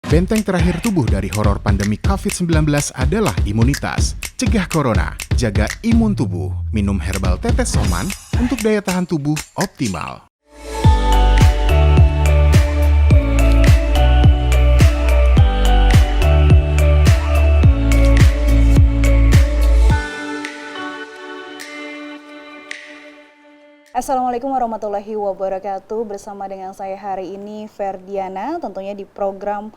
Benteng terakhir tubuh dari horor pandemi COVID-19 adalah imunitas. Cegah corona, jaga imun tubuh, minum herbal tetes soman untuk daya tahan tubuh optimal. Assalamualaikum warahmatullahi wabarakatuh. Bersama dengan saya hari ini Ferdiana, tentunya di program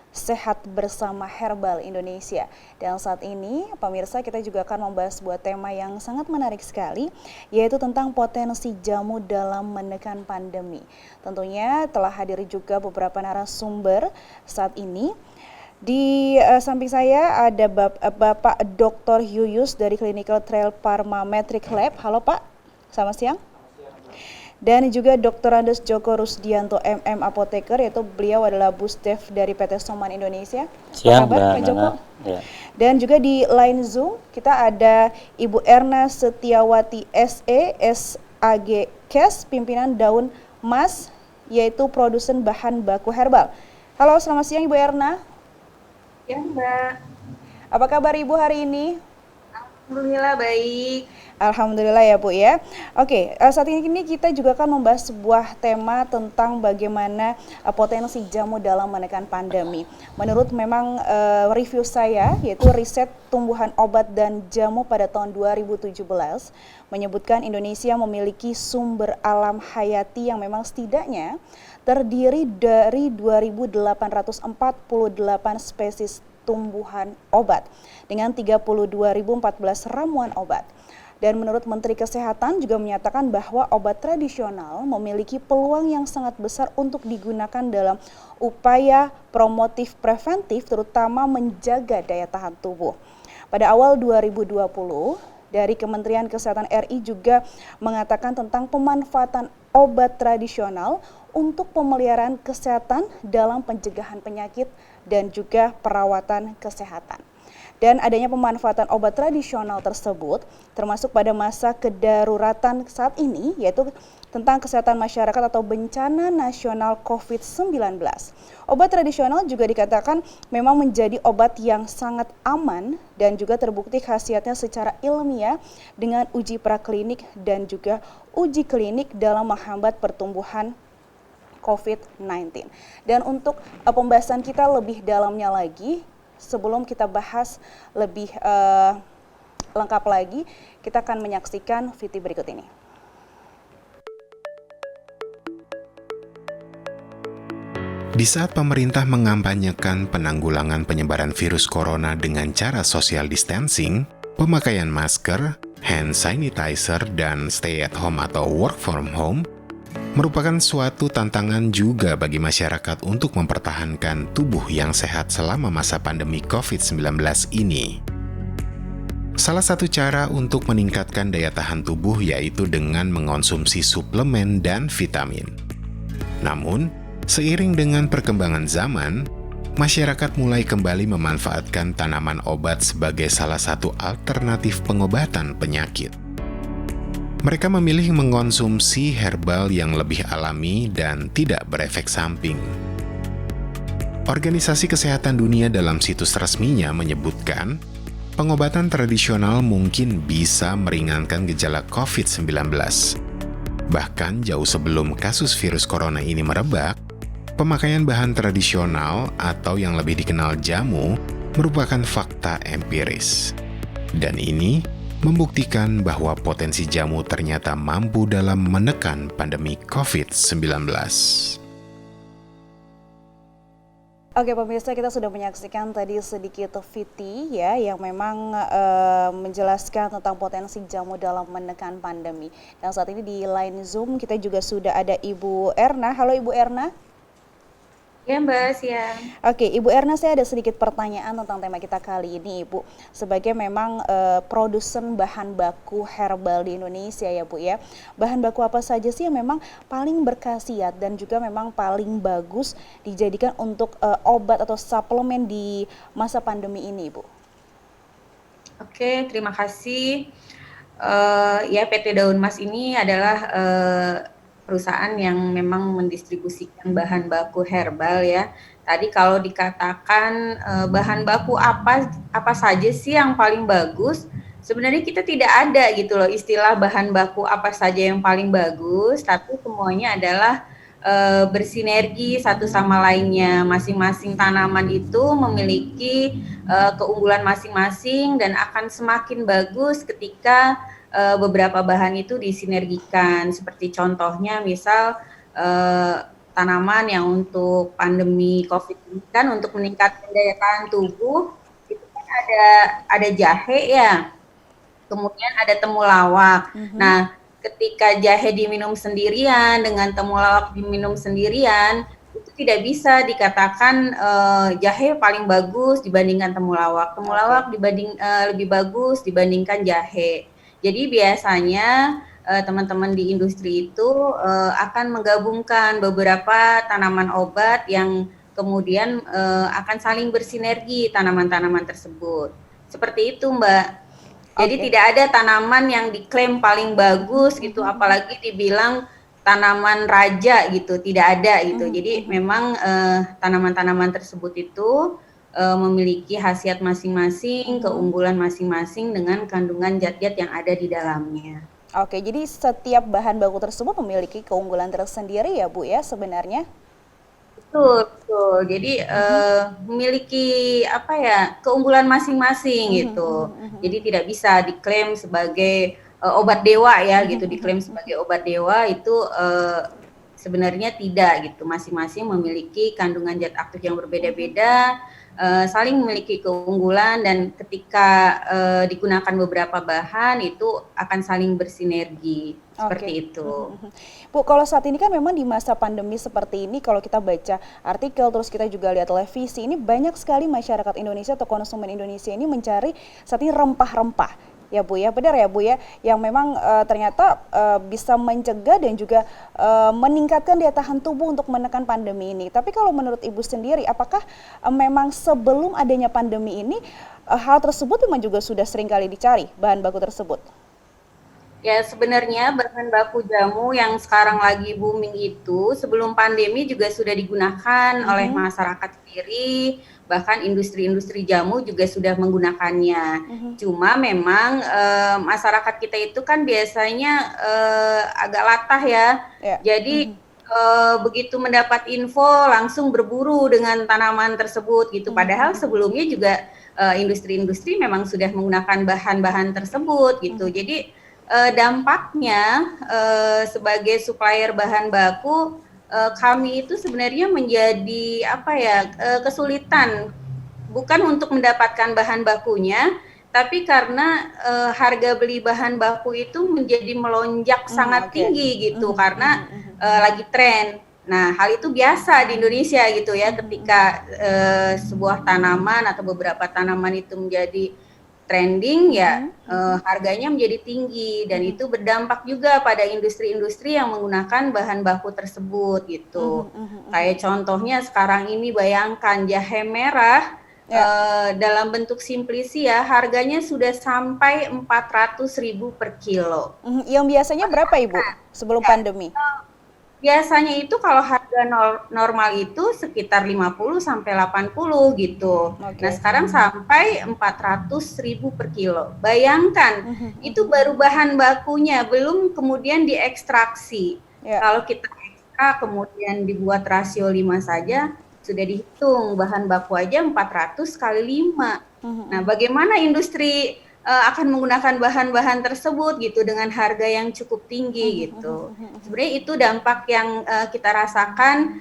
Sehat Bersama Herbal Indonesia. Dan saat ini pemirsa, kita juga akan membahas sebuah tema yang sangat menarik sekali, yaitu tentang potensi jamu dalam menekan pandemi. Tentunya telah hadir juga beberapa narasumber saat ini. Di samping saya ada Bapak Dr. Yuyus dari Clinical Trial Pharmametric Lab. Halo Pak, selamat siang. Dan juga Dr. Andes Joko Rusdianto MM Apoteker, yaitu beliau adalah Busdev dari PT Soman Indonesia. Siang, Apa kabar Pak Joko? Ya. Dan juga di line Zoom kita ada Ibu Erna Setiawati SE SAG Kes, pimpinan Daun Mas, yaitu produsen bahan baku herbal. Halo, selamat siang Ibu Erna. Ya Mbak. Apa kabar Ibu hari ini? Alhamdulillah baik. Alhamdulillah ya Bu ya. Oke, saat ini kita juga akan membahas sebuah tema tentang bagaimana potensi jamu dalam menekan pandemi. Menurut memang review saya, yaitu riset tumbuhan obat dan jamu pada tahun 2017, menyebutkan Indonesia memiliki sumber alam hayati yang memang setidaknya terdiri dari 2.848 spesies tumbuhan obat dengan 32.014 ramuan obat. Dan menurut Menteri Kesehatan juga menyatakan bahwa obat tradisional memiliki peluang yang sangat besar untuk digunakan dalam upaya promotif preventif, terutama menjaga daya tahan tubuh. Pada awal 2020, dari Kementerian Kesehatan RI juga mengatakan tentang pemanfaatan obat tradisional untuk pemeliharaan kesehatan dalam pencegahan penyakit dan juga perawatan kesehatan. Dan adanya pemanfaatan obat tradisional tersebut termasuk pada masa kedaruratan saat ini, yaitu tentang kesehatan masyarakat atau bencana nasional COVID-19. Obat tradisional juga dikatakan memang menjadi obat yang sangat aman dan juga terbukti khasiatnya secara ilmiah dengan uji praklinik dan juga uji klinik dalam menghambat pertumbuhan COVID-19. Dan untuk pembahasan kita lebih dalamnya lagi, sebelum kita bahas lebih lengkap lagi, kita akan menyaksikan video berikut ini. Di saat pemerintah mengampanyekan penanggulangan penyebaran virus corona dengan cara social distancing, pemakaian masker, hand sanitizer, dan stay at home atau work from home, merupakan suatu tantangan juga bagi masyarakat untuk mempertahankan tubuh yang sehat selama masa pandemi COVID-19 ini. Salah satu cara untuk meningkatkan daya tahan tubuh yaitu dengan mengonsumsi suplemen dan vitamin. Namun, seiring dengan perkembangan zaman, masyarakat mulai kembali memanfaatkan tanaman obat sebagai salah satu alternatif pengobatan penyakit. Mereka memilih mengonsumsi herbal yang lebih alami dan tidak berefek samping. Organisasi Kesehatan Dunia dalam situs resminya menyebutkan, pengobatan tradisional mungkin bisa meringankan gejala COVID-19. Bahkan jauh sebelum kasus virus corona ini merebak, pemakaian bahan tradisional atau yang lebih dikenal jamu merupakan fakta empiris. Dan ini membuktikan bahwa potensi jamu ternyata mampu dalam menekan pandemi COVID-19. Oke pemirsa, kita sudah menyaksikan tadi sedikit VT ya yang memang menjelaskan tentang potensi jamu dalam menekan pandemi. Dan saat ini di line Zoom kita juga sudah ada Ibu Erna. Halo Ibu Erna. Ya Mbak, siang. Oke, Ibu Erna, saya ada sedikit pertanyaan tentang tema kita kali ini, Ibu. Sebagai memang produsen bahan baku herbal di Indonesia ya, Bu ya. Bahan baku apa saja sih yang memang paling berkhasiat dan juga memang paling bagus dijadikan untuk obat atau suplemen di masa pandemi ini, Ibu? Oke, terima kasih. Ya, PT Daun Mas ini adalah perusahaan yang memang mendistribusikan bahan baku herbal ya, Tadi kalau dikatakan bahan baku apa saja sih yang paling bagus, sebenarnya kita tidak ada gitu loh istilah bahan baku apa saja yang paling bagus, tapi semuanya adalah bersinergi satu sama lainnya. Masing-masing tanaman itu memiliki keunggulan masing-masing dan akan semakin bagus ketika beberapa bahan itu disinergikan. Seperti contohnya misal tanaman yang untuk pandemi COVID ini kan untuk meningkatkan daya tahan tubuh itu kan ada jahe ya, kemudian ada temulawak. Nah, ketika jahe diminum sendirian dengan temulawak diminum sendirian, itu tidak bisa dikatakan jahe paling bagus dibandingkan temulawak. Temulawak lebih bagus dibandingkan jahe. Jadi biasanya teman-teman di industri itu akan menggabungkan beberapa tanaman obat yang kemudian akan saling bersinergi tanaman-tanaman tersebut. Seperti itu, Mbak. Jadi tidak ada tanaman yang diklaim paling bagus gitu, apalagi dibilang tanaman raja gitu, tidak ada gitu. Jadi memang tanaman-tanaman tersebut itu memiliki khasiat masing-masing, keunggulan masing-masing dengan kandungan zat-zat yang ada di dalamnya. Oke, jadi setiap bahan baku tersebut memiliki keunggulan tersendiri ya Bu ya sebenarnya? Betul, betul. Jadi memiliki apa ya keunggulan masing-masing gitu. Jadi tidak bisa diklaim sebagai obat dewa ya gitu. Diklaim sebagai obat dewa itu sebenarnya tidak gitu. Masing-masing memiliki kandungan zat aktif yang berbeda-beda, saling memiliki keunggulan dan ketika digunakan beberapa bahan itu akan saling bersinergi. Seperti itu. Bu, kalau saat ini kan memang di masa pandemi seperti ini, kalau kita baca artikel, terus kita juga lihat televisi, ini banyak sekali masyarakat Indonesia atau konsumen Indonesia ini mencari saat ini rempah-rempah. Ya Bu ya, benar ya Bu ya, yang memang ternyata bisa mencegah dan juga meningkatkan daya tahan tubuh untuk menekan pandemi ini. Tapi kalau menurut Ibu sendiri, apakah memang sebelum adanya pandemi ini, hal tersebut memang juga sudah sering kali dicari, bahan baku tersebut? Ya sebenarnya bahan baku jamu yang sekarang lagi booming itu sebelum pandemi juga sudah digunakan oleh masyarakat sendiri, bahkan industri-industri jamu juga sudah menggunakannya. Cuma memang masyarakat kita itu kan biasanya agak latah ya. Jadi begitu mendapat info langsung berburu dengan tanaman tersebut gitu. Padahal sebelumnya juga industri-industri memang sudah menggunakan bahan-bahan tersebut gitu. Jadi dampaknya sebagai supplier bahan baku kami itu sebenarnya menjadi apa ya kesulitan bukan untuk mendapatkan bahan bakunya tapi karena harga beli bahan baku itu menjadi melonjak sangat tinggi gitu karena lagi tren. Nah, hal itu biasa di Indonesia gitu ya ketika sebuah tanaman atau beberapa tanaman itu menjadi trending ya harganya menjadi tinggi dan itu berdampak juga pada industri-industri yang menggunakan bahan baku tersebut gitu. Kayak contohnya sekarang ini bayangkan jahe merah dalam bentuk simplisi ya harganya sudah sampai 400.000 per kilo. Yang biasanya berapa Ibu sebelum pandemi? Biasanya itu kalau harga normal itu sekitar 50 sampai 80 gitu. Nah, sekarang sampai 400.000 per kilo. Bayangkan, itu baru bahan bakunya, belum kemudian diekstraksi. Kalau kita ekstrak kemudian dibuat rasio 5 saja, sudah dihitung bahan baku aja 400 kali 5. Nah, bagaimana industri akan menggunakan bahan-bahan tersebut gitu dengan harga yang cukup tinggi gitu. Sebenarnya itu dampak yang kita rasakan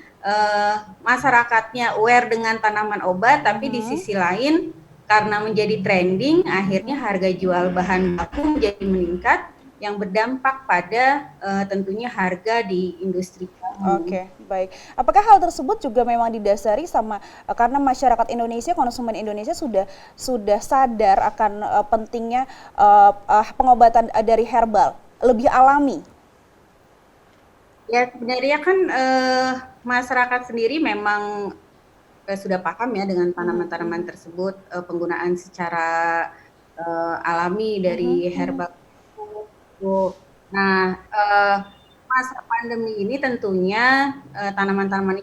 masyarakatnya aware dengan tanaman obat, tapi di sisi lain karena menjadi trending, akhirnya harga jual bahan baku menjadi meningkat yang berdampak pada tentunya harga di industri jamu. Oke, baik. Apakah hal tersebut juga memang didasari sama karena masyarakat Indonesia, konsumen Indonesia sudah sadar akan pentingnya pengobatan dari herbal, lebih alami? Ya sebenarnya kan masyarakat sendiri memang sudah paham ya dengan tanaman-tanaman tersebut, penggunaan secara alami dari herbal. Nah, masa pandemi ini tentunya tanaman-tanaman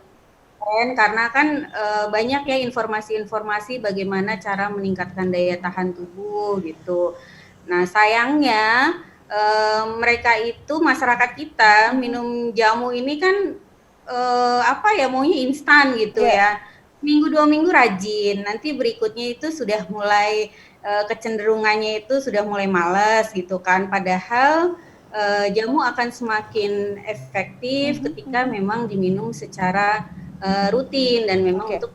karena kan banyak ya informasi-informasi bagaimana cara meningkatkan daya tahan tubuh gitu. Nah, sayangnya mereka itu masyarakat kita minum jamu ini kan apa ya, maunya instan gitu ya. Minggu 2 minggu rajin, nanti berikutnya itu sudah mulai kecenderungannya itu sudah mulai malas gitu kan. Padahal jamu akan semakin efektif ketika memang diminum secara rutin dan memang untuk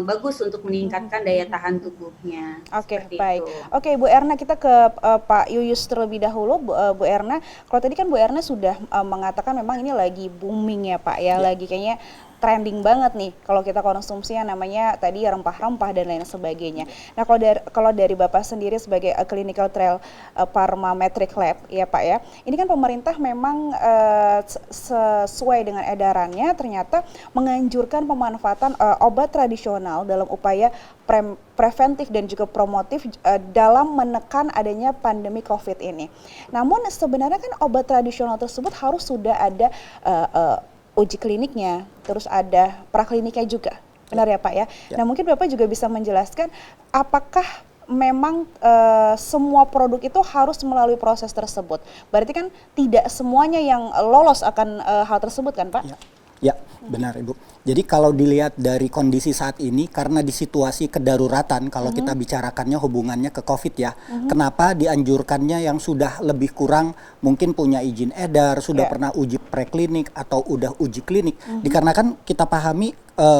bagus untuk meningkatkan daya tahan tubuhnya. Oke, Seperti baik. itu. Oke, Bu Erna, kita ke Pak Yuyus terlebih dahulu. Bu Erna, kalau tadi kan Bu Erna sudah mengatakan memang ini lagi booming ya Pak ya, lagi kayaknya trending banget nih kalau kita konsumsi yang namanya tadi rempah-rempah dan lain sebagainya. Nah, kalau dari Bapak sendiri sebagai clinical trial Pharmametric Lab ya Pak ya, ini kan pemerintah memang sesuai dengan edarannya ternyata menganjurkan pemanfaatan obat tradisional dalam upaya preventif dan juga promotif dalam menekan adanya pandemi COVID ini. Namun sebenarnya kan obat tradisional tersebut harus sudah ada uji kliniknya, terus ada prakliniknya juga, benar ya Pak ya? Nah mungkin Bapak juga bisa menjelaskan apakah memang semua produk itu harus melalui proses tersebut. Berarti kan tidak semuanya yang lolos akan hal tersebut kan Pak? Ya, benar Ibu. Jadi kalau dilihat dari kondisi saat ini, karena di situasi kedaruratan, kalau kita bicarakannya hubungannya ke COVID ya, kenapa dianjurkannya yang sudah lebih kurang mungkin punya izin edar, sudah pernah uji preklinik atau udah uji klinik, dikarenakan kita pahami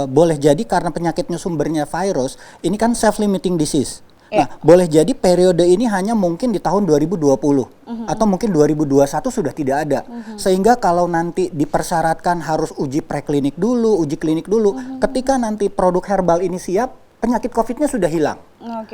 boleh jadi karena penyakitnya sumbernya virus, ini kan self-limiting disease. Nah, boleh jadi periode ini hanya mungkin di tahun 2020 atau mungkin 2021 sudah tidak ada. Sehingga kalau nanti dipersyaratkan harus uji preklinik dulu, uji klinik dulu, ketika nanti produk herbal ini siap, penyakit COVID-nya sudah hilang.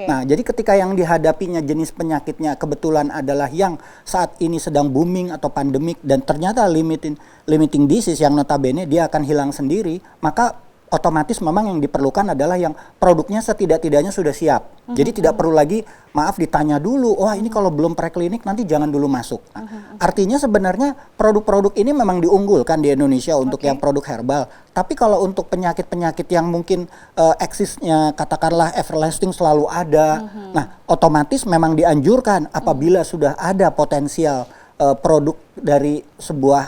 Nah, jadi ketika yang dihadapinya jenis penyakitnya kebetulan adalah yang saat ini sedang booming atau pandemik dan ternyata limiting disease yang notabene dia akan hilang sendiri, maka otomatis memang yang diperlukan adalah yang produknya setidak-tidaknya sudah siap. Jadi tidak perlu lagi, maaf ditanya dulu, wah ini kalau belum preklinik nanti jangan dulu masuk. Nah, artinya sebenarnya produk-produk ini memang diunggulkan di Indonesia untuk yang produk herbal. Tapi kalau untuk penyakit-penyakit yang mungkin eksisnya katakanlah everlasting selalu ada, nah otomatis memang dianjurkan apabila sudah ada potensial produk dari sebuah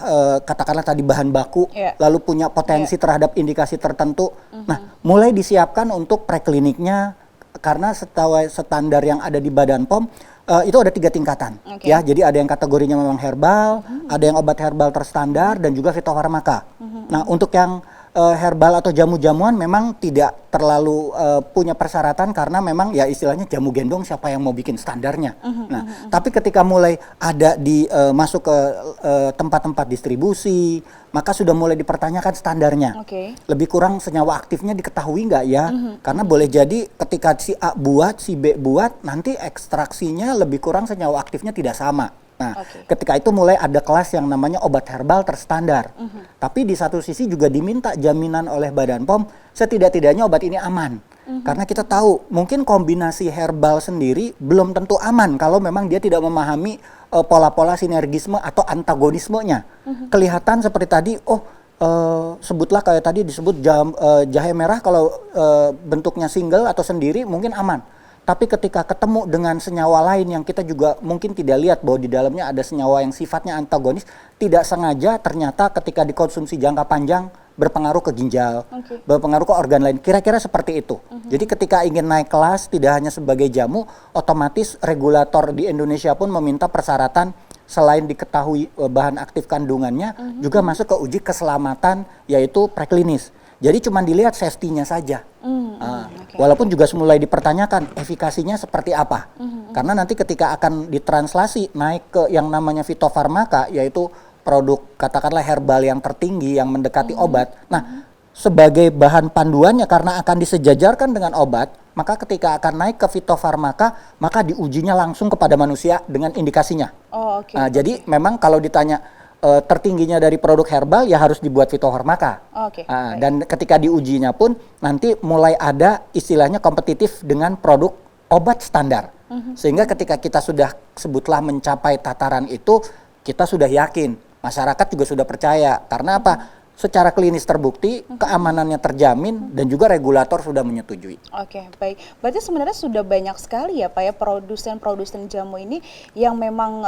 katakanlah tadi bahan baku lalu punya potensi terhadap indikasi tertentu. Nah, mulai disiapkan untuk prekliniknya karena standar yang ada di Badan POM itu ada 3 tingkatan. Ya, jadi ada yang kategorinya memang herbal, ada yang obat herbal terstandar dan juga fitofarmaka. Nah, untuk yang herbal atau jamu-jamuan memang tidak terlalu punya persyaratan karena memang ya istilahnya jamu gendong siapa yang mau bikin standarnya. Nah, tapi ketika mulai ada di masuk ke tempat-tempat distribusi, maka sudah mulai dipertanyakan standarnya. Lebih kurang senyawa aktifnya diketahui nggak ya? Karena boleh jadi ketika si A buat, si B buat, nanti ekstraksinya lebih kurang senyawa aktifnya tidak sama. Nah, ketika itu mulai ada kelas yang namanya obat herbal terstandar. Tapi di satu sisi juga diminta jaminan oleh Badan POM setidak-tidaknya obat ini aman. Karena kita tahu mungkin kombinasi herbal sendiri belum tentu aman kalau memang dia tidak memahami pola-pola sinergisme atau antagonismenya. Kelihatan seperti tadi, sebutlah kayak tadi disebut jahe merah kalau bentuknya single atau sendiri mungkin aman. Tapi ketika ketemu dengan senyawa lain yang kita juga mungkin tidak lihat bahwa di dalamnya ada senyawa yang sifatnya antagonis, tidak sengaja ternyata ketika dikonsumsi jangka panjang berpengaruh ke ginjal, berpengaruh ke organ lain. Kira-kira seperti itu. Jadi ketika ingin naik kelas tidak hanya sebagai jamu, otomatis regulator di Indonesia pun meminta persyaratan selain diketahui bahan aktif kandungannya, juga masuk ke uji keselamatan yaitu preklinis. Jadi cuma dilihat safety-nya saja. Walaupun juga mulai dipertanyakan efikasinya seperti apa. Karena nanti ketika akan ditranslasi naik ke yang namanya fitofarmaka, yaitu produk katakanlah herbal yang tertinggi yang mendekati obat. Nah, sebagai bahan panduannya karena akan disejajarkan dengan obat, maka ketika akan naik ke fitofarmaka, maka diujinya langsung kepada manusia dengan indikasinya. Jadi memang kalau ditanya tertingginya dari produk herbal ya harus dibuat fitofarmaka. Dan ketika diujinya pun nanti mulai ada istilahnya kompetitif dengan produk obat standar. Sehingga ketika kita sudah sebutlah mencapai tataran itu, kita sudah yakin, masyarakat juga sudah percaya. Karena apa? secara klinis terbukti, keamanannya terjamin, dan juga regulator sudah menyetujui. Oke, baik. Berarti sebenarnya sudah banyak sekali ya Pak ya produsen-produsen jamu ini yang memang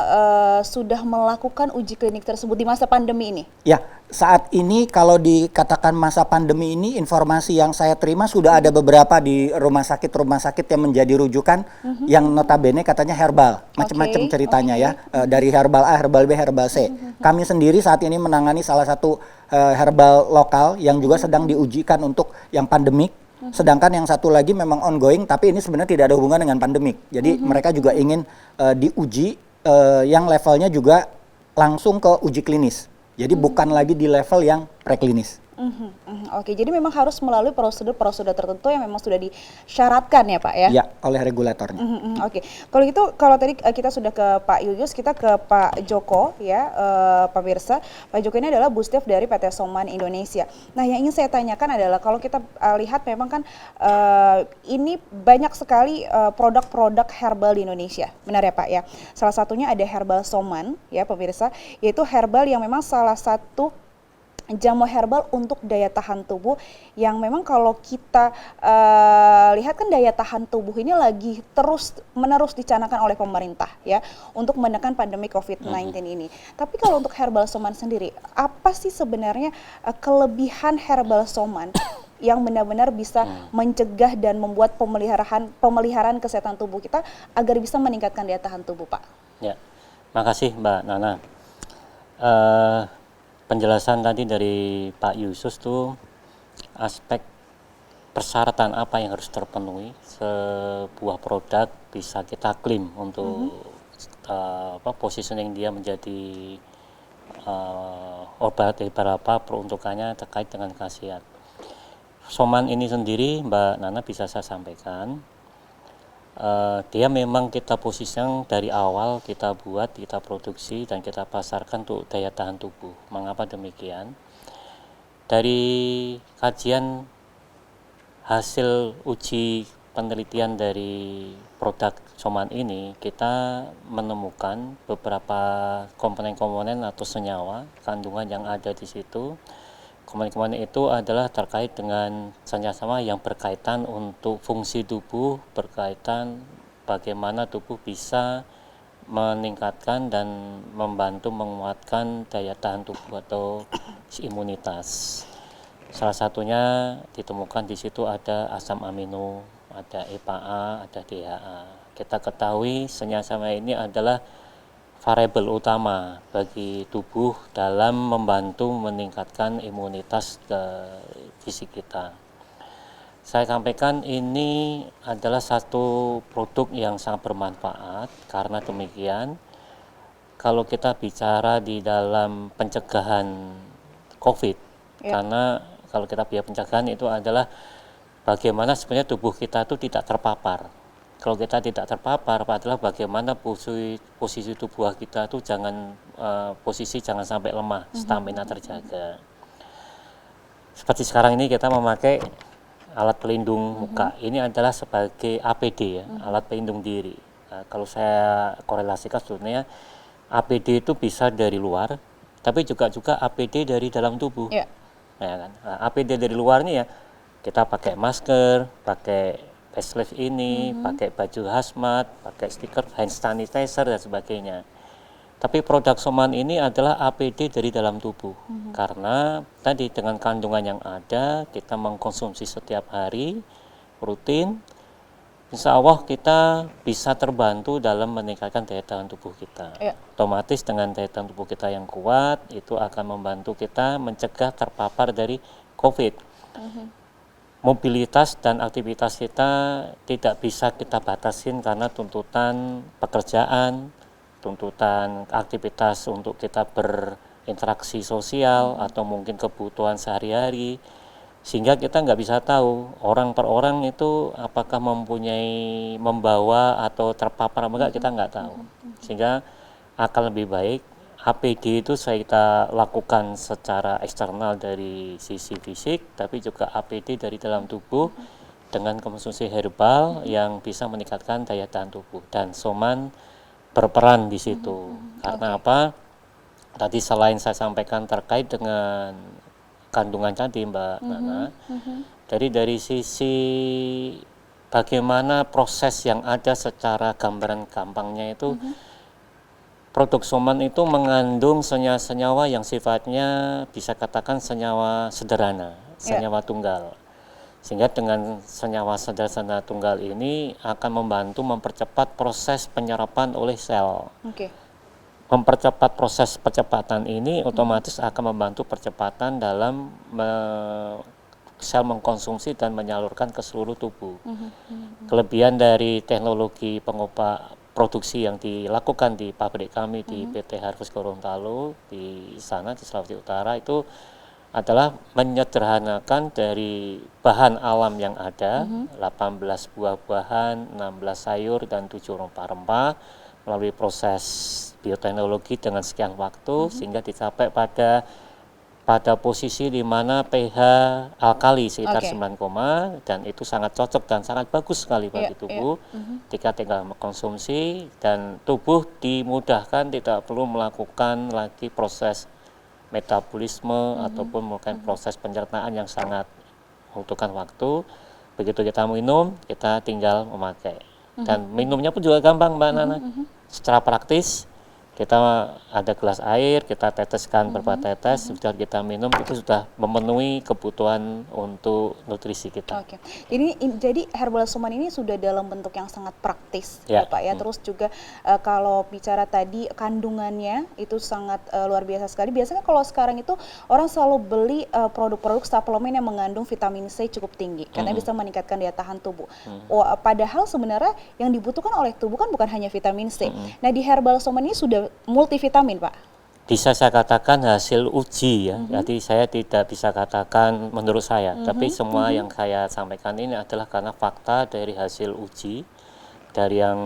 sudah melakukan uji klinik tersebut di masa pandemi ini. Ya, saat ini kalau dikatakan masa pandemi ini, informasi yang saya terima sudah ada beberapa di rumah sakit yang menjadi rujukan, yang notabene katanya herbal, macam-macam ceritanya ya, dari herbal A, herbal B, herbal C. Kami sendiri saat ini menangani salah satu herbal lokal yang juga sedang diujikan untuk yang pandemik. Sedangkan yang satu lagi memang ongoing, tapi ini sebenarnya tidak ada hubungan dengan pandemik. Jadi mereka juga ingin diuji yang levelnya juga langsung ke uji klinis. Jadi bukan lagi di level yang preklinis. Oke, jadi memang harus melalui prosedur-prosedur tertentu yang memang sudah disyaratkan ya Pak ya? Ya, oleh regulatornya. Oke, kalau gitu, kalau tadi kita sudah ke Pak Yuyus, kita ke Pak Joko ya, Pak Mirsa. Pak Joko ini adalah Busdev dari PT Soman Indonesia. Nah, yang ingin saya tanyakan adalah kalau kita lihat memang kan ini banyak sekali produk-produk herbal di Indonesia, benar ya Pak ya? Salah satunya ada herbal Soman ya pemirsa, yaitu herbal yang memang salah satu jamu herbal untuk daya tahan tubuh yang memang kalau kita lihat kan daya tahan tubuh ini lagi terus-menerus dicanangkan oleh pemerintah ya untuk menekan pandemi COVID-19 ini. Tapi kalau untuk herbal Soman sendiri, apa sih sebenarnya kelebihan herbal Soman yang benar-benar bisa mencegah dan membuat pemeliharaan kesehatan tubuh kita agar bisa meningkatkan daya tahan tubuh, Pak? Ya, makasih Mbak Nana. Penjelasan tadi dari Pak Yusus tuh aspek persyaratan apa yang harus terpenuhi sebuah produk bisa kita klaim untuk positioning dia menjadi obat dari beberapa peruntukannya terkait dengan khasiat. Soman ini sendiri Mbak Nana bisa saya sampaikan, dia memang kita posisikan dari awal kita buat, kita produksi dan kita pasarkan untuk daya tahan tubuh. Mengapa demikian? Dari kajian hasil uji penelitian dari produk Soman ini, kita menemukan beberapa komponen-komponen atau senyawa kandungan yang ada di situ. Komponen-komponen itu adalah terkait dengan senyawa yang berkaitan untuk fungsi tubuh, berkaitan bagaimana tubuh bisa meningkatkan dan membantu menguatkan daya tahan tubuh atau imunitas. Salah satunya ditemukan di situ ada asam amino, ada EPA, ada DHA. Kita ketahui senyawa ini adalah variabel utama bagi tubuh dalam membantu meningkatkan imunitas fisik kita. Saya sampaikan ini adalah satu produk yang sangat bermanfaat karena demikian kalau kita bicara di dalam pencegahan COVID, karena kalau kita bicara pencegahan itu adalah bagaimana sebenarnya tubuh kita itu tidak terpapar. Kalau kita tidak terpapar adalah bagaimana posisi tubuh kita itu posisi jangan sampai lemah, stamina terjaga. Seperti sekarang ini kita memakai alat pelindung muka. Ini adalah sebagai APD ya, alat pelindung diri. Nah, kalau saya korelasikan sebetulnya APD itu bisa dari luar, tapi juga APD dari dalam tubuh. Ya kan? Nah, APD dari luar ini ya kita pakai masker, pakai face sleeve ini, pakai baju hazmat, pakai stiker hand sanitizer dan sebagainya. Tapi produk Soman ini adalah APD dari dalam tubuh. Karena tadi dengan kandungan yang ada, kita mengkonsumsi setiap hari, rutin, insya Allah kita bisa terbantu dalam meningkatkan daya tahan tubuh kita. Otomatis dengan daya tahan tubuh kita yang kuat, itu akan membantu kita mencegah terpapar dari COVID. Mobilitas dan aktivitas kita tidak bisa kita batasin karena tuntutan pekerjaan, tuntutan aktivitas untuk kita berinteraksi sosial atau mungkin kebutuhan sehari-hari, sehingga kita nggak bisa tahu orang per orang itu apakah membawa atau terpapar apa enggak, kita nggak tahu. Sehingga akan lebih baik APD itu kita lakukan secara eksternal dari sisi fisik, tapi juga APD dari dalam tubuh dengan konsumsi herbal yang bisa meningkatkan daya tahan tubuh. Dan Soman berperan di situ. Karena apa? Tadi selain saya sampaikan terkait dengan kandungan tadi Mbak Nana. Jadi dari sisi bagaimana proses yang ada secara gambaran gampangnya itu, produk Soman itu mengandung senyawa-senyawa yang sifatnya bisa katakan senyawa sederhana, senyawa tunggal. Sehingga dengan senyawa sederhana tunggal ini akan membantu mempercepat proses penyerapan oleh sel. Mempercepat proses percepatan ini otomatis akan membantu percepatan dalam sel mengkonsumsi dan menyalurkan ke seluruh tubuh. Kelebihan dari teknologi pengobat produksi yang dilakukan di pabrik kami di PT Harvest Gorontalo di sana di Sulawesi Utara itu adalah menyederhanakan dari bahan alam yang ada, 18 buah-buahan, 16 sayur dan 7 rempah-rempah melalui proses bioteknologi dengan sekian waktu sehingga dicapai pada posisi di mana pH alkali sekitar 9, dan itu sangat cocok dan sangat bagus sekali bagi tubuh ketika tinggal mengkonsumsi, dan tubuh dimudahkan tidak perlu melakukan lagi proses metabolisme ataupun melakukan proses pencernaan yang sangat membutuhkan waktu. Begitu kita minum, kita tinggal memakai. Dan minumnya pun juga gampang Mbak Nana. Secara praktis, kita ada gelas air, kita teteskan beberapa tetes, sudah kita minum, itu sudah memenuhi kebutuhan untuk nutrisi kita. Jadi Herbal Soman ini sudah dalam bentuk yang sangat praktis, ya Pak ya. Terus juga kalau bicara tadi kandungannya itu sangat luar biasa sekali. Biasanya kalau sekarang itu orang selalu beli produk-produk suplemen yang mengandung vitamin C cukup tinggi, karena bisa meningkatkan daya tahan tubuh. Padahal sebenarnya yang dibutuhkan oleh tubuh kan bukan hanya vitamin C. Nah di Herbal Soman ini sudah multivitamin Pak? Bisa saya katakan hasil uji ya, jadi saya tidak bisa katakan menurut saya, tapi semua yang saya sampaikan ini adalah karena fakta dari hasil uji, dari yang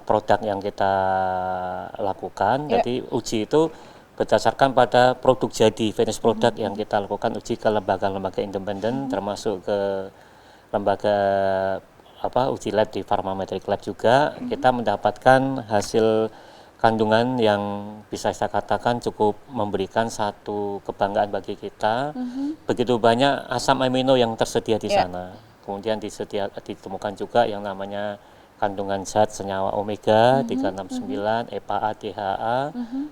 produk yang kita lakukan. Jadi uji itu berdasarkan pada produk jadi, finish product yang kita lakukan uji ke lembaga-lembaga independen, termasuk ke lembaga uji lab di Pharmametric Lab juga. Kita mendapatkan hasil kandungan yang bisa saya katakan cukup memberikan satu kebanggaan bagi kita. Begitu banyak asam amino yang tersedia di sana. Kemudian ditemukan juga yang namanya kandungan zat senyawa omega 369, EPA, DHA,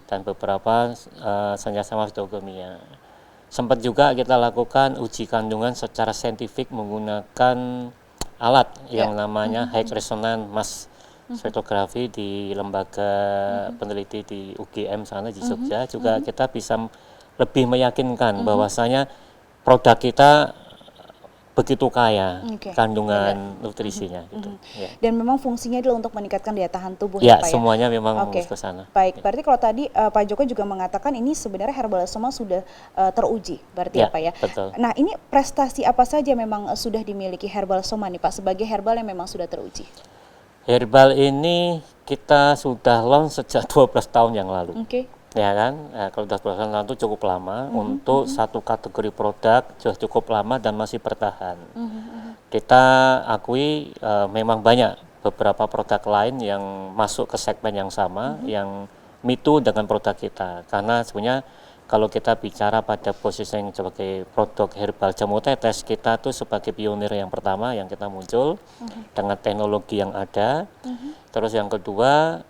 dan beberapa senyawa fitokimia. Sempat juga kita lakukan uji kandungan secara saintifik menggunakan alat yang namanya high resonance mass spektrografi di lembaga peneliti di UGM sana di Jogja. Juga kita bisa lebih meyakinkan bahwasanya produk kita begitu kaya kandungan nutrisinya gitu. Dan memang fungsinya adalah untuk meningkatkan daya tahan tubuh ya Pak ya? Semuanya memang ke sana. Baik, berarti kalau tadi Pak Joko juga mengatakan ini sebenarnya Herbal Soman sudah teruji berarti ya Pak ya? Betul. Nah ini prestasi apa saja memang sudah dimiliki Herbal Soman nih Pak sebagai herbal yang memang sudah teruji? Herbal ini kita sudah launch sejak 12 tahun yang lalu. Ya kan, kalau 12 tahun lalu itu cukup lama untuk satu kategori produk, sudah cukup lama dan masih bertahan. Kita akui memang banyak beberapa produk lain yang masuk ke segmen yang sama, yang mitu dengan produk kita. Karena sebenarnya kalau kita bicara pada positioning sebagai produk herbal jamu tetes, kita tuh sebagai pionir yang pertama yang kita muncul dengan teknologi yang ada. Terus yang kedua,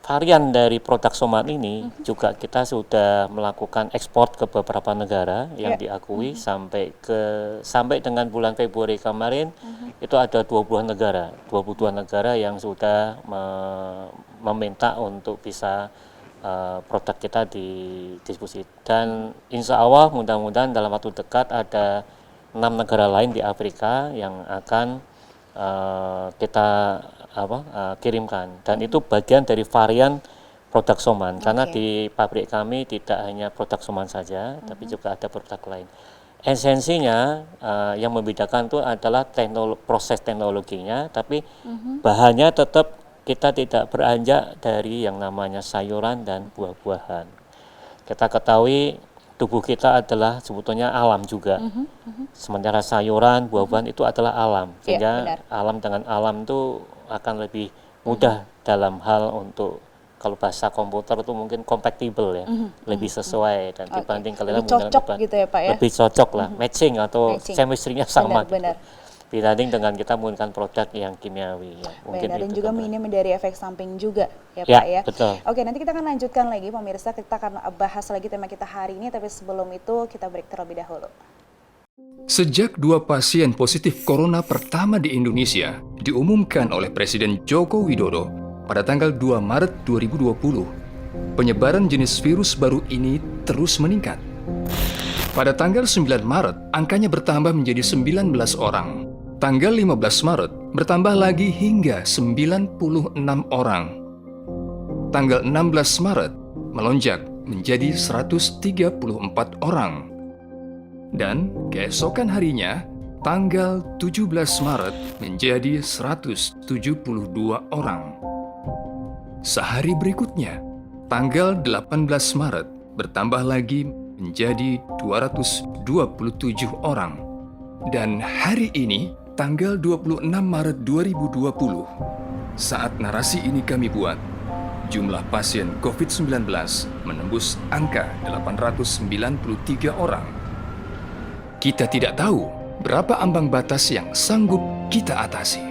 varian dari produk Soman ini juga kita sudah melakukan ekspor ke beberapa negara yang diakui sampai dengan bulan Februari kemarin itu ada 22 negara yang sudah meminta untuk bisa produk kita didiskusi, dan insya Allah mudah-mudahan dalam waktu dekat ada 6 negara lain di Afrika yang akan kita kirimkan, dan itu bagian dari varian produk Soman. Karena di pabrik kami tidak hanya produk Soman saja, tapi juga ada produk lain. Esensinya yang membedakan itu adalah proses teknologinya, tapi bahannya tetap kita tidak beranjak dari yang namanya sayuran dan buah-buahan. Kita ketahui tubuh kita adalah sebetulnya alam juga. Sementara sayuran, buah-buahan itu adalah alam. Sehingga alam dengan alam itu akan lebih mudah dalam hal untuk kalau bahasa komputer itu mungkin compatible ya, lebih sesuai dan Oke. dibanding kalian Lebih cocok gitu ya Pak ya? lebih cocok lah, matching atau Matching. chemistry-nya sama Benar. gitu. Dibanding dengan kita menggunakan produk yang kimiawi ya, mungkin Benar, dan itu juga Mbak. minim dari efek samping juga ya Ya, Pak ya. betul. Oke, nanti kita akan lanjutkan lagi pemirsa, kita akan bahas lagi tema kita hari ini, tapi sebelum itu kita break terlebih dahulu. Sejak 2 pasien positif corona pertama di Indonesia diumumkan oleh Presiden Joko Widodo pada tanggal 2 Maret 2020, penyebaran jenis virus baru ini terus meningkat. Pada tanggal 9 Maret, angkanya bertambah menjadi 19 orang. Tanggal 15 Maret, bertambah lagi hingga 96 orang. Tanggal 16 Maret, melonjak menjadi 134 orang. Dan keesokan harinya, tanggal 17 Maret menjadi 172 orang. Sehari berikutnya, tanggal 18 Maret bertambah lagi menjadi 227 orang. Dan hari ini, tanggal 26 Maret 2020, saat narasi ini kami buat, jumlah pasien COVID-19 menembus angka 893 orang. Kita tidak tahu berapa ambang batas yang sanggup kita atasi.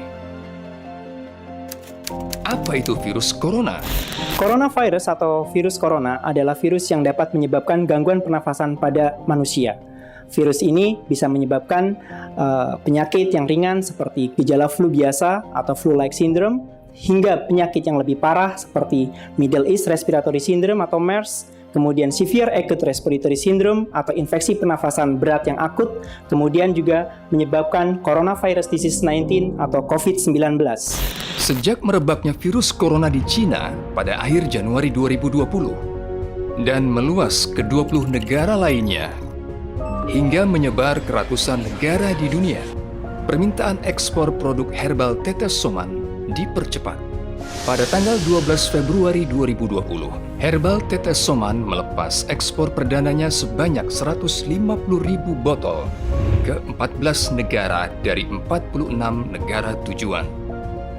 Apa itu virus corona? Coronavirus atau virus corona adalah virus yang dapat menyebabkan gangguan pernafasan pada manusia. Virus ini bisa menyebabkan penyakit yang ringan seperti gejala flu biasa atau flu-like syndrome, hingga penyakit yang lebih parah seperti Middle East Respiratory Syndrome atau MERS, kemudian Severe Acute Respiratory Syndrome atau infeksi pernafasan berat yang akut, kemudian juga menyebabkan Coronavirus Disease 19 atau COVID-19. Sejak merebaknya virus corona di Cina pada akhir Januari 2020 dan meluas ke 20 negara lainnya, hingga menyebar ke ratusan negara di dunia, permintaan ekspor produk herbal Tetesoman dipercepat. Pada tanggal 12 Februari 2020, Herbal Tetesoman melepas ekspor perdananya sebanyak 150.000 botol ke 14 negara dari 46 negara tujuan,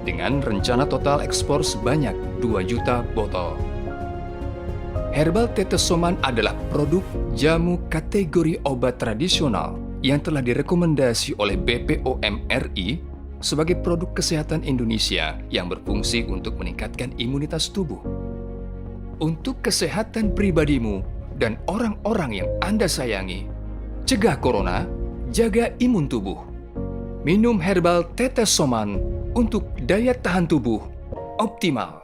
dengan rencana total ekspor sebanyak 2 juta botol. Herbal Tetesoman adalah produk jamu kategori obat tradisional yang telah direkomendasi oleh BPOM RI sebagai produk kesehatan Indonesia yang berfungsi untuk meningkatkan imunitas tubuh. Untuk kesehatan pribadimu dan orang-orang yang Anda sayangi, cegah corona, jaga imun tubuh. Minum Herbal Tetesoman untuk daya tahan tubuh optimal.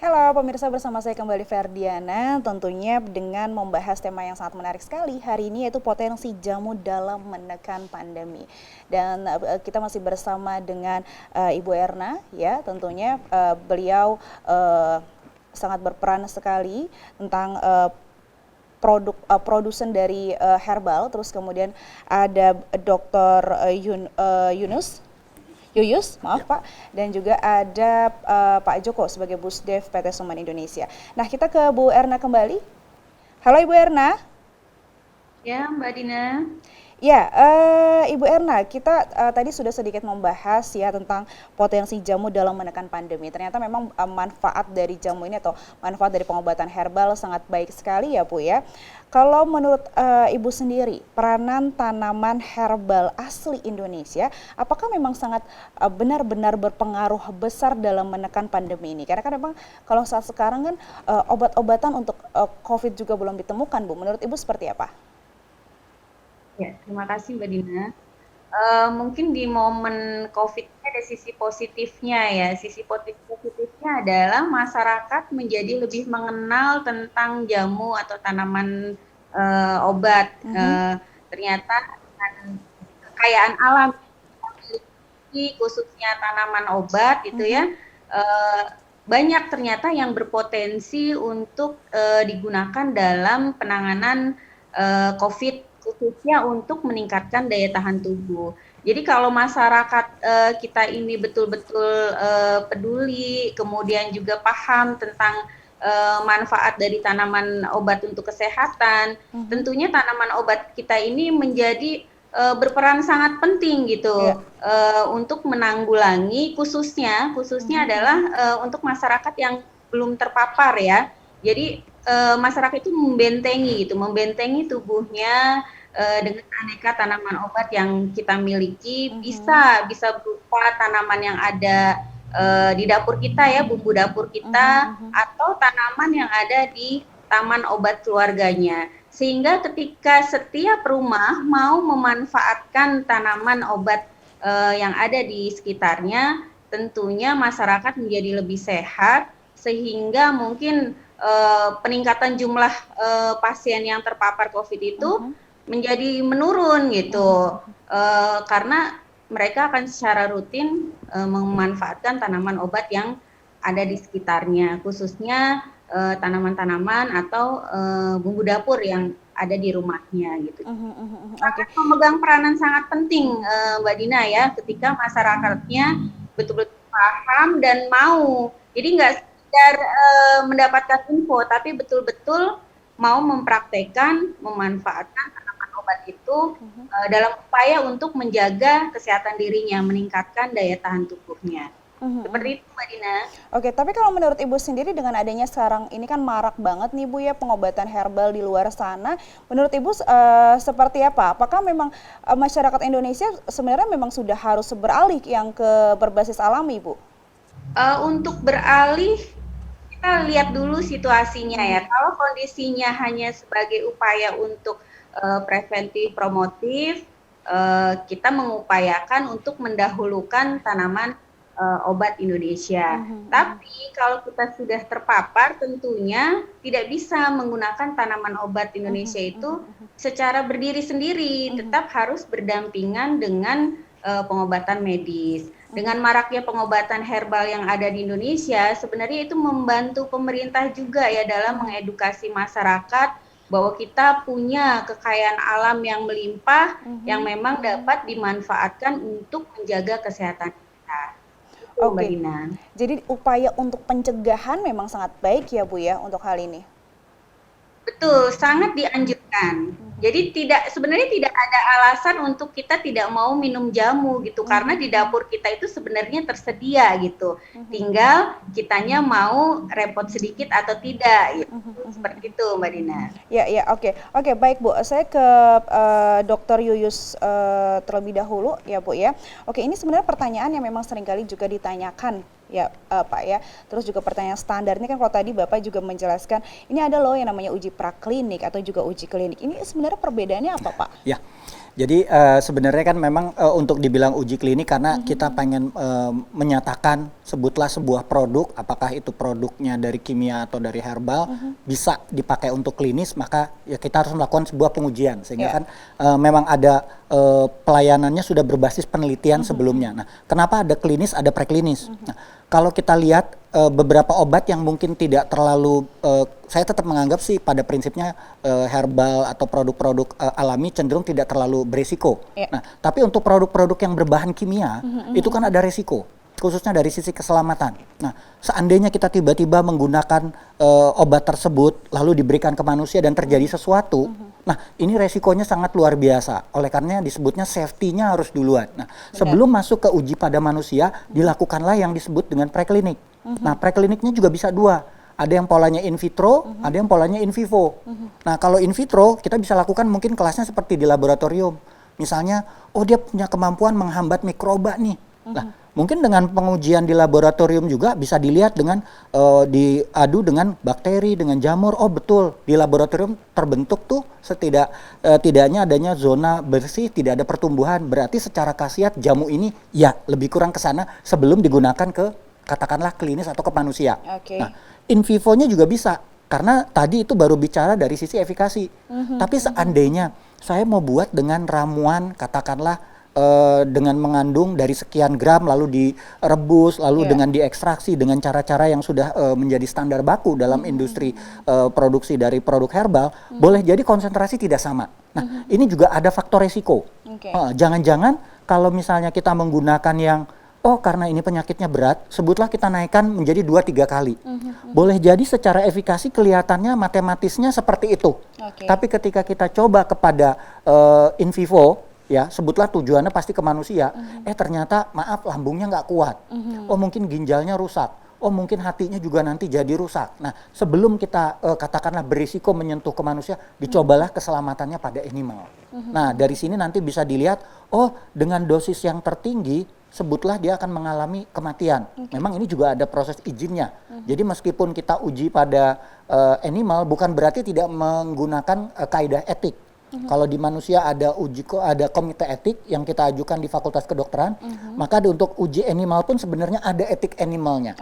Halo pemirsa, bersama saya kembali Ferdiana, tentunya dengan membahas tema yang sangat menarik sekali hari ini, yaitu potensi jamu dalam menekan pandemi. Dan kita masih bersama dengan Ibu Erna, ya tentunya beliau sangat berperan sekali tentang produsen dari herbal. Terus kemudian ada Dr. Yuyus, maaf Pak, dan juga ada Pak Joko sebagai Busdev PT Soman Indonesia. Nah, kita ke Bu Erna kembali. Halo Ibu Erna. Ya, Mbak Dina. Ya, Ibu Erna, kita tadi sudah sedikit membahas ya tentang potensi jamu dalam menekan pandemi. Ternyata memang manfaat dari jamu ini atau manfaat dari pengobatan herbal sangat baik sekali ya Bu ya. Kalau menurut Ibu sendiri, peranan tanaman herbal asli Indonesia, apakah memang sangat benar-benar berpengaruh besar dalam menekan pandemi ini? Karena kan memang kalau saat sekarang kan obat-obatan untuk COVID juga belum ditemukan Bu. Menurut Ibu seperti apa? Ya, terima kasih Mbak Dina. Mungkin di momen COVID ada sisi positifnya ya. Sisi positifnya adalah masyarakat menjadi lebih mengenal tentang jamu atau tanaman obat. Ternyata dengan kekayaan alam khususnya tanaman obat itu ya, banyak ternyata yang berpotensi untuk digunakan dalam penanganan COVID, khususnya untuk meningkatkan daya tahan tubuh. Jadi kalau masyarakat kita ini betul-betul peduli, kemudian juga paham tentang manfaat dari tanaman obat untuk kesehatan, tentunya tanaman obat kita ini menjadi berperan sangat penting gitu untuk menanggulangi khususnya adalah untuk masyarakat yang belum terpapar ya. Jadi masyarakat itu membentengi tubuhnya dengan aneka tanaman obat yang kita miliki, bisa berupa tanaman yang ada di dapur kita ya, bumbu dapur kita, atau tanaman yang ada di taman obat keluarganya. Sehingga ketika setiap rumah mau memanfaatkan tanaman obat yang ada di sekitarnya, tentunya masyarakat menjadi lebih sehat, sehingga mungkin peningkatan jumlah pasien yang terpapar COVID itu menjadi menurun gitu, karena mereka akan secara rutin memanfaatkan tanaman obat yang ada di sekitarnya, khususnya tanaman-tanaman atau bumbu dapur yang ada di rumahnya gitu. Sangat memegang peranan sangat penting, Mbak Dina ya, ketika masyarakatnya betul-betul paham dan mau. Jadi nggak sekedar mendapatkan info, tapi betul-betul mau mempraktekkan, memanfaatkan tanaman obat itu dalam upaya untuk menjaga kesehatan dirinya, meningkatkan daya tahan tubuhnya. Seperti itu Mbak Dina. Oke, tapi kalau menurut Ibu sendiri dengan adanya sekarang ini kan marak banget nih Bu ya pengobatan herbal di luar sana. Menurut Ibu seperti apa? Apakah memang masyarakat Indonesia sebenarnya memang sudah harus beralih yang ke berbasis alami Bu? Untuk beralih, kita lihat dulu situasinya ya. Kalau kondisinya hanya sebagai upaya untuk preventif promotif, kita mengupayakan untuk mendahulukan tanaman obat Indonesia. Tapi kalau kita sudah terpapar, tentunya tidak bisa menggunakan tanaman obat Indonesia itu secara berdiri sendiri, tetap harus berdampingan dengan pengobatan medis. Dengan maraknya pengobatan herbal yang ada di Indonesia, sebenarnya itu membantu pemerintah juga ya dalam mengedukasi masyarakat bahwa kita punya kekayaan alam yang melimpah yang memang dapat dimanfaatkan untuk menjaga kesehatan kita. Oke. Jadi upaya untuk pencegahan memang sangat baik ya Bu ya untuk hal ini. Betul, sangat dianjurkan. Jadi sebenarnya tidak ada alasan untuk kita tidak mau minum jamu gitu, karena di dapur kita itu sebenarnya tersedia gitu. Tinggal kitanya mau repot sedikit atau tidak gitu. Seperti itu Mbak Dina. Ya, oke. Oke, baik Bu. Saya ke Dr. Yuyus terlebih dahulu ya Bu ya. Oke, ini sebenarnya pertanyaan yang memang seringkali juga ditanyakan ya Pak ya. Terus juga pertanyaan standar ini kan kalau tadi Bapak juga menjelaskan ini ada loh yang namanya uji praklinik atau juga uji klinik. Ini sebenarnya perbedaannya apa Pak? Ya, jadi sebenarnya kan memang untuk dibilang uji klinik karena kita pengen menyatakan sebutlah sebuah produk, apakah itu produknya dari kimia atau dari herbal bisa dipakai untuk klinis, maka ya kita harus melakukan sebuah pengujian sehingga kan memang ada pelayanannya sudah berbasis penelitian sebelumnya. Nah, kenapa ada klinis, ada preklinis? Nah, kalau kita lihat beberapa obat yang mungkin tidak terlalu, saya tetap menganggap sih pada prinsipnya herbal atau produk-produk alami cenderung tidak terlalu berisiko. Nah, tapi untuk produk-produk yang berbahan kimia itu kan ada risiko, khususnya dari sisi keselamatan. Nah, seandainya kita tiba-tiba menggunakan obat tersebut lalu diberikan ke manusia dan terjadi sesuatu, nah ini resikonya sangat luar biasa. Oleh karena disebutnya safety-nya harus duluan. Nah, sebelum masuk ke uji pada manusia, dilakukanlah yang disebut dengan preklinik. Nah, prekliniknya juga bisa dua. Ada yang polanya in vitro, ada yang polanya in vivo. Nah, kalau in vitro kita bisa lakukan mungkin kelasnya seperti di laboratorium. Misalnya, oh dia punya kemampuan menghambat mikroba nih. Nah, mungkin dengan pengujian di laboratorium juga bisa dilihat dengan diadu dengan bakteri, dengan jamur. Oh betul, di laboratorium terbentuk tuh tidaknya adanya zona bersih, tidak ada pertumbuhan. Berarti secara khasiat jamu ini ya lebih kurang ke sana sebelum digunakan ke katakanlah klinis atau ke manusia. Nah, in vivo-nya juga bisa. Karena tadi itu baru bicara dari sisi efikasi. Tapi seandainya saya mau buat dengan ramuan katakanlah dengan mengandung dari sekian gram lalu direbus lalu dengan diekstraksi dengan cara-cara yang sudah menjadi standar baku dalam industri produksi dari produk herbal, boleh jadi konsentrasi tidak sama. Nah, ini juga ada faktor resiko. Jangan-jangan kalau misalnya kita menggunakan yang oh karena ini penyakitnya berat, sebutlah kita naikkan menjadi 2-3 kali. Boleh jadi secara efikasi kelihatannya matematisnya seperti itu. Tapi ketika kita coba kepada in vivo, ya sebutlah tujuannya pasti ke manusia, ternyata maaf lambungnya nggak kuat, oh mungkin ginjalnya rusak, oh mungkin hatinya juga nanti jadi rusak. Nah sebelum kita katakanlah berisiko menyentuh ke manusia, dicobalah keselamatannya pada animal. Nah dari sini nanti bisa dilihat, oh dengan dosis yang tertinggi, sebutlah dia akan mengalami kematian. Memang ini juga ada proses izinnya. Jadi meskipun kita uji pada animal, bukan berarti tidak menggunakan kaidah etik. Kalau di manusia ada ada komite etik yang kita ajukan di Fakultas Kedokteran, maka untuk uji animal pun sebenarnya ada etik animalnya.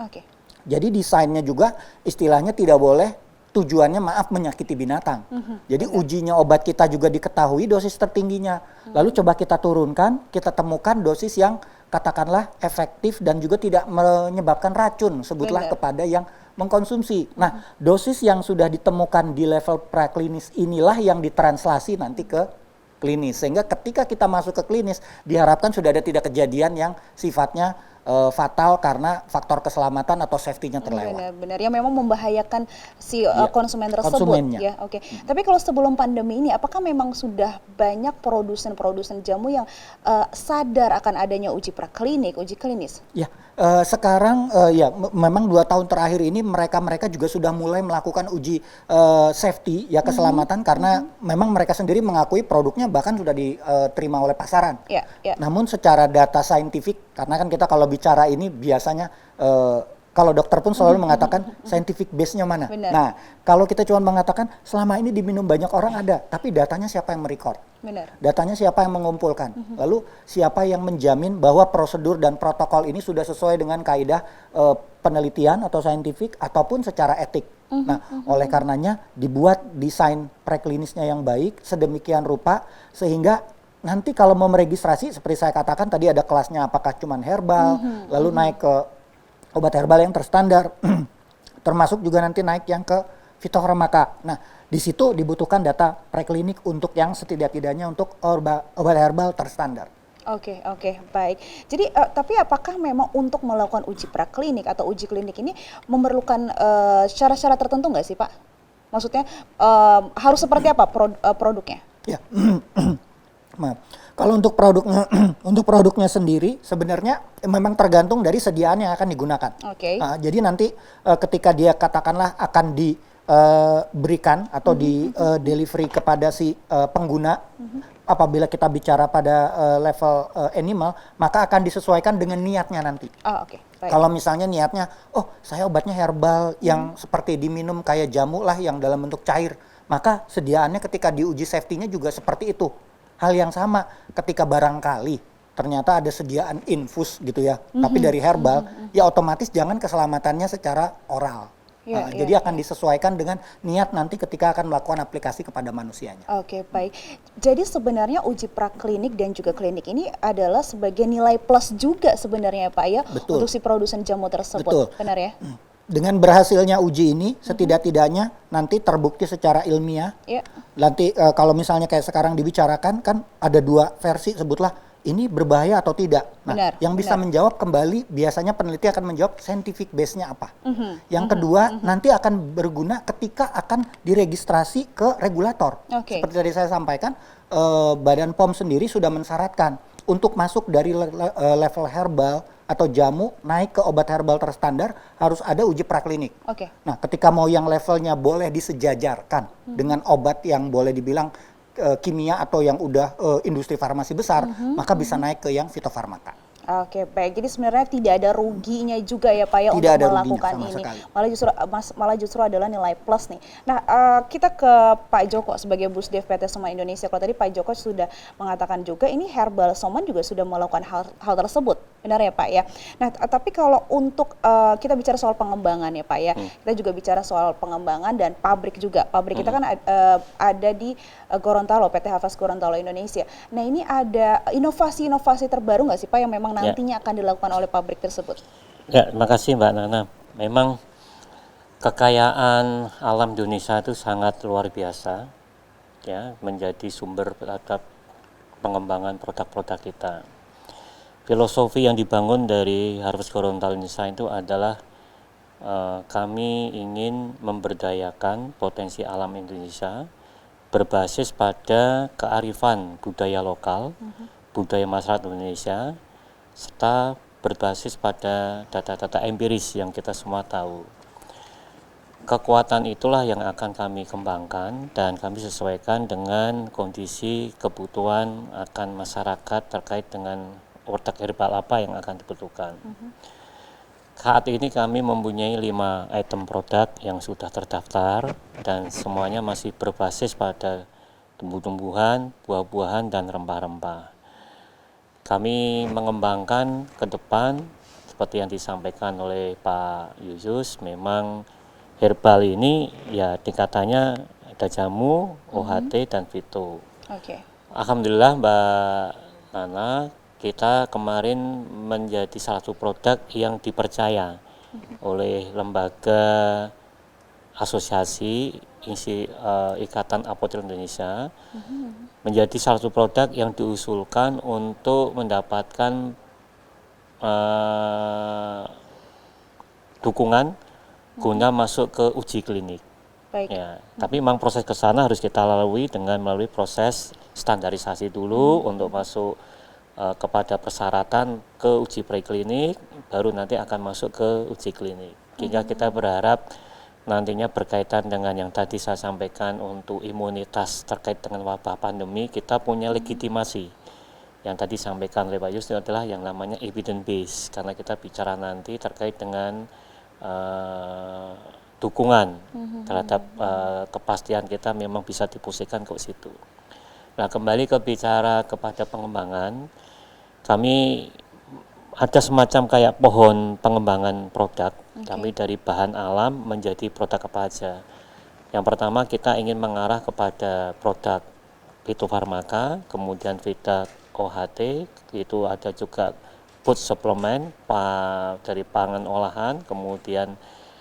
Jadi desainnya juga istilahnya tidak boleh tujuannya maaf menyakiti binatang. Jadi ujinya obat kita juga diketahui dosis tertingginya. Lalu coba kita turunkan, kita temukan dosis yang katakanlah efektif dan juga tidak menyebabkan racun, sebutlah kepada yang mengkonsumsi. Nah, dosis yang sudah ditemukan di level preklinis inilah yang ditranslasi nanti ke klinis. Sehingga ketika kita masuk ke klinis, diharapkan sudah ada tidak kejadian yang sifatnya fatal karena faktor keselamatan atau safety-nya terlewat. Benar-benar ya, memang membahayakan si konsumen tersebut. Konsumennya. Ya, oke. Tapi kalau sebelum pandemi ini, apakah memang sudah banyak produsen-produsen jamu yang sadar akan adanya uji praklinik, uji klinis? Ya, sekarang ya memang 2 tahun terakhir ini mereka juga sudah mulai melakukan uji safety ya keselamatan karena memang mereka sendiri mengakui produknya bahkan sudah diterima oleh pasaran. Namun secara data saintifik, karena kan kita kalau bicara ini biasanya kalau dokter pun selalu mengatakan scientific base-nya mana. Nah, kalau kita cuma mengatakan selama ini diminum banyak orang ada, tapi datanya siapa yang merekod? Datanya siapa yang mengumpulkan? Lalu siapa yang menjamin bahwa prosedur dan protokol ini sudah sesuai dengan kaidah penelitian atau saintifik ataupun secara etik? Nah, oleh karenanya dibuat desain preklinisnya yang baik sedemikian rupa sehingga nanti kalau mau meregistrasi seperti saya katakan tadi ada kelasnya apakah cuman herbal, lalu naik ke obat herbal yang terstandar, termasuk juga nanti naik yang ke fitofarmaka. Nah, di situ dibutuhkan data preklinik untuk yang setidak-tidaknya untuk obat herbal terstandar. Oke, baik. Jadi, tapi apakah memang untuk melakukan uji praklinik atau uji klinik ini memerlukan syarat-syarat tertentu nggak sih, Pak? Maksudnya harus seperti apa produknya? Ya, maaf. Kalau untuk produknya sendiri sebenarnya memang tergantung dari sediaan yang akan digunakan. Jadi nanti ketika dia katakanlah akan diberikan atau di delivery kepada si pengguna, apabila kita bicara pada level animal, maka akan disesuaikan dengan niatnya nanti. Kalau misalnya niatnya, oh saya obatnya herbal yang seperti diminum kayak jamu lah yang dalam bentuk cair, maka sediaannya ketika diuji safety-nya juga seperti itu. Hal yang sama ketika barangkali ternyata ada sediaan infus gitu ya, tapi dari herbal, ya otomatis jangan keselamatannya secara oral. Jadi akan disesuaikan dengan niat nanti ketika akan melakukan aplikasi kepada manusianya. Oke, baik. Jadi sebenarnya uji praklinik dan juga klinik ini adalah sebagai nilai plus juga sebenarnya Pak ya, untuk si produsen jamu tersebut. Benar ya? Dengan berhasilnya uji ini, setidak-tidaknya nanti terbukti secara ilmiah. Nanti kalau misalnya kayak sekarang dibicarakan kan ada 2 versi, sebutlah ini berbahaya atau tidak. Nah, yang bisa menjawab kembali biasanya peneliti akan menjawab scientific base-nya apa. Yang kedua nanti akan berguna ketika akan diregistrasi ke regulator. Seperti tadi saya sampaikan, Badan POM sendiri sudah mensyaratkan untuk masuk dari level herbal atau jamu naik ke obat herbal terstandar harus ada uji praklinik. Nah, ketika mau yang levelnya boleh disejajarkan dengan obat yang boleh dibilang kimia atau yang udah industri farmasi besar, maka bisa naik ke yang fitofarmaka. Oke, baik. Jadi sebenarnya tidak ada ruginya juga ya Pak ya untuk melakukan ini. Malah justru adalah nilai plus nih. Nah, kita ke Pak Joko sebagai Busdev PT Soma Indonesia. Kalau tadi Pak Joko sudah mengatakan juga ini Herbal Soman juga sudah melakukan hal tersebut. Benar ya Pak ya. Nah, tapi kalau untuk kita bicara soal pengembangan ya Pak ya. Kita juga bicara soal pengembangan dan pabrik juga. Pabrik kita kan ada di Gorontalo, PT Hafaz Gorontalo Indonesia. Nah, ini ada inovasi-inovasi terbaru nggak sih Pak yang memang nantinya akan dilakukan oleh pabrik tersebut? Ya, terima kasih Mbak Nana. Memang kekayaan alam Indonesia itu sangat luar biasa, ya, menjadi sumber terhadap pengembangan produk-produk kita. Filosofi yang dibangun dari Harvest Gorontalo Indonesia itu adalah kami ingin memberdayakan potensi alam Indonesia berbasis pada kearifan budaya lokal, budaya masyarakat Indonesia, serta berbasis pada data-data empiris yang kita semua tahu. Kekuatan itulah yang akan kami kembangkan dan kami sesuaikan dengan kondisi kebutuhan akan masyarakat terkait dengan produk herbal apa yang akan dibutuhkan. Saat ini kami mempunyai 5 item produk yang sudah terdaftar dan semuanya masih berbasis pada tumbuh-tumbuhan, buah-buahan, dan rempah-rempah. Kami mengembangkan ke depan seperti yang disampaikan oleh Pak Yusus, memang herbal ini ya tingkatannya ada jamu, OHT, dan fito. Alhamdulillah Mbak Nana, kita kemarin menjadi salah satu produk yang dipercaya oleh lembaga asosiasi Ikatan Apoteker Indonesia, menjadi salah satu produk yang diusulkan untuk mendapatkan dukungan guna masuk ke uji klinik. Ya, tapi memang proses ke sana harus kita lalui dengan melalui proses standarisasi dulu untuk masuk kepada persyaratan ke uji preklinik, baru nanti akan masuk ke uji klinik. Hingga kita berharap nantinya berkaitan dengan yang tadi saya sampaikan untuk imunitas terkait dengan wabah pandemi, kita punya legitimasi. Yang tadi sampaikan oleh Pak Yus adalah yang namanya evidence base, karena kita bicara nanti terkait dengan dukungan terhadap kepastian kita memang bisa diposisikan ke situ. Nah, kembali ke bicara kepada pengembangan, kami ada semacam kayak pohon pengembangan produk. Kami dari bahan alam menjadi produk apa aja. Yang pertama kita ingin mengarah kepada produk fitofarmaka, kemudian Vita OHT, itu ada juga food supplement dari pangan olahan, kemudian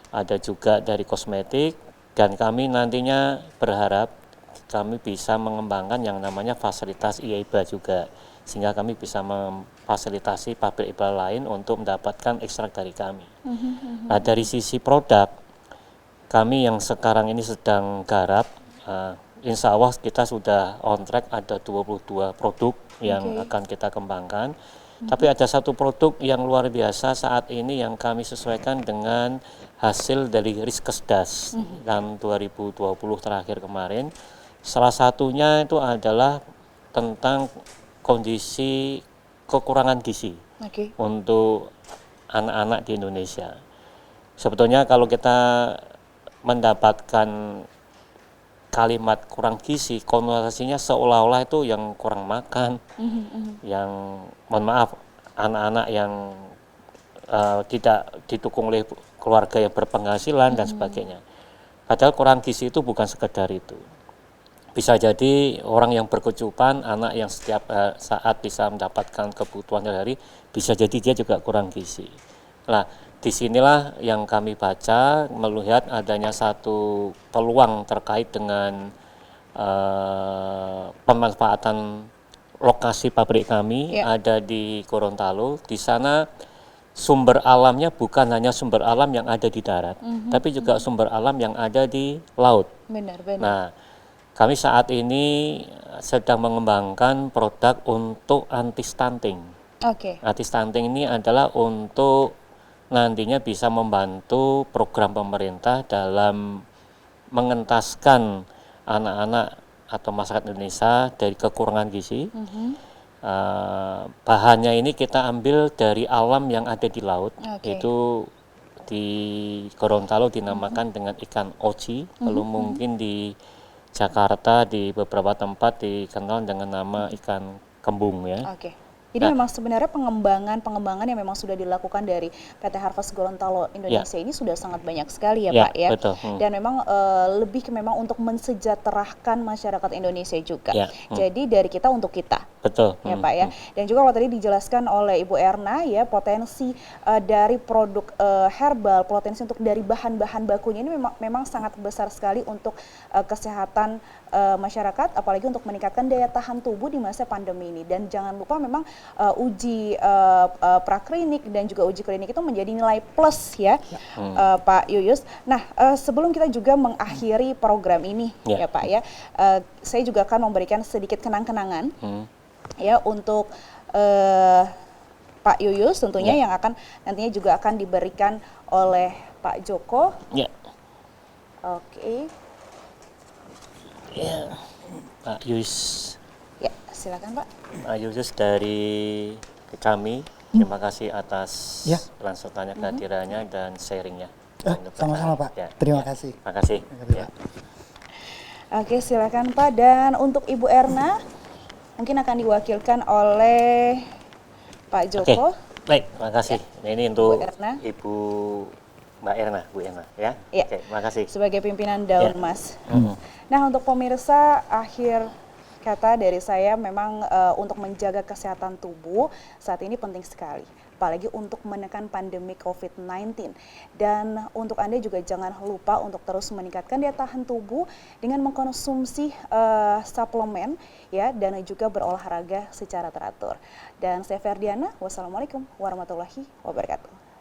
ada juga dari kosmetik, dan kami nantinya berharap kami bisa mengembangkan yang namanya fasilitas IEBA juga, sehingga kami bisa memfasilitasi pabrik herbal lain untuk mendapatkan ekstrak dari kami. Nah, dari sisi produk, kami yang sekarang ini sedang garap, insya Allah kita sudah on track, ada 22 produk yang akan kita kembangkan. Tapi ada satu produk yang luar biasa saat ini yang kami sesuaikan dengan hasil dari Riskesdas tahun 2020 terakhir kemarin. Salah satunya itu adalah tentang kondisi kekurangan gizi untuk anak-anak di Indonesia. Sebetulnya kalau kita mendapatkan kalimat kurang gizi, konotasinya seolah-olah itu yang kurang makan, yang mohon maaf anak-anak yang tidak didukung oleh keluarga yang berpenghasilan dan sebagainya. Padahal kurang gizi itu bukan sekedar itu. Bisa jadi orang yang berkecukupan, anak yang setiap saat bisa mendapatkan kebutuhan sehari-hari, bisa jadi dia juga kurang gizi. Nah, disinilah yang kami baca, melihat adanya satu peluang terkait dengan pemanfaatan lokasi pabrik kami ada di Gorontalo. Di sana sumber alamnya bukan hanya sumber alam yang ada di darat, tapi juga sumber alam yang ada di laut. Nah, kami saat ini sedang mengembangkan produk untuk anti stunting. Anti stunting ini adalah untuk nantinya bisa membantu program pemerintah dalam mengentaskan anak-anak atau masyarakat Indonesia dari kekurangan gizi. Bahannya ini kita ambil dari alam yang ada di laut, itu di Gorontalo dinamakan dengan ikan oci, lalu mungkin di Jakarta di beberapa tempat dikenal dengan nama ikan kembung ya. Jadi memang sebenarnya pengembangan yang memang sudah dilakukan dari PT Harvest Gorontalo Indonesia ini sudah sangat banyak sekali ya Pak ya. Betul. Dan memang lebih ke memang untuk mensejahterakan masyarakat Indonesia juga. Jadi dari kita untuk kita. Betul. Ya Pak ya. Dan juga kalau tadi dijelaskan oleh Ibu Erna ya, potensi dari produk herbal, potensi untuk dari bahan-bahan bakunya ini memang sangat besar sekali untuk kesehatan masyarakat, apalagi untuk meningkatkan daya tahan tubuh di masa pandemi ini. Dan jangan lupa memang uji praklinik dan juga uji klinik itu menjadi nilai plus ya, Pak Yuyus. Nah, sebelum kita juga mengakhiri program ini ya Pak ya, saya juga akan memberikan sedikit kenang-kenangan ya untuk Pak Yuyus tentunya yang akan nantinya juga akan diberikan oleh Pak Joko. Oke. Ya, Pak Yus. Ya, silakan Pak. Pak Yus dari kami, terima kasih atas lanjutannya, kehadirannya dan sharingnya. Sama-sama Pak. Terima kasih. Terima kasih. Ya. Oke, silakan Pak. Dan untuk Ibu Erna, mungkin akan diwakilkan oleh Pak Joko. Baik, terima kasih. Nah, ini untuk Bu Erna. Ibu Mbak Erna, Bu Erna ya. Ya. Oke, terima kasih. Sebagai pimpinan Daun Mas. Nah, untuk pemirsa, akhir kata dari saya memang untuk menjaga kesehatan tubuh saat ini penting sekali. Apalagi untuk menekan pandemi COVID-19. Dan untuk Anda juga jangan lupa untuk terus meningkatkan daya tahan tubuh dengan mengkonsumsi suplemen ya, dan juga berolahraga secara teratur. Dan saya Ferdiana, wassalamualaikum warahmatullahi wabarakatuh.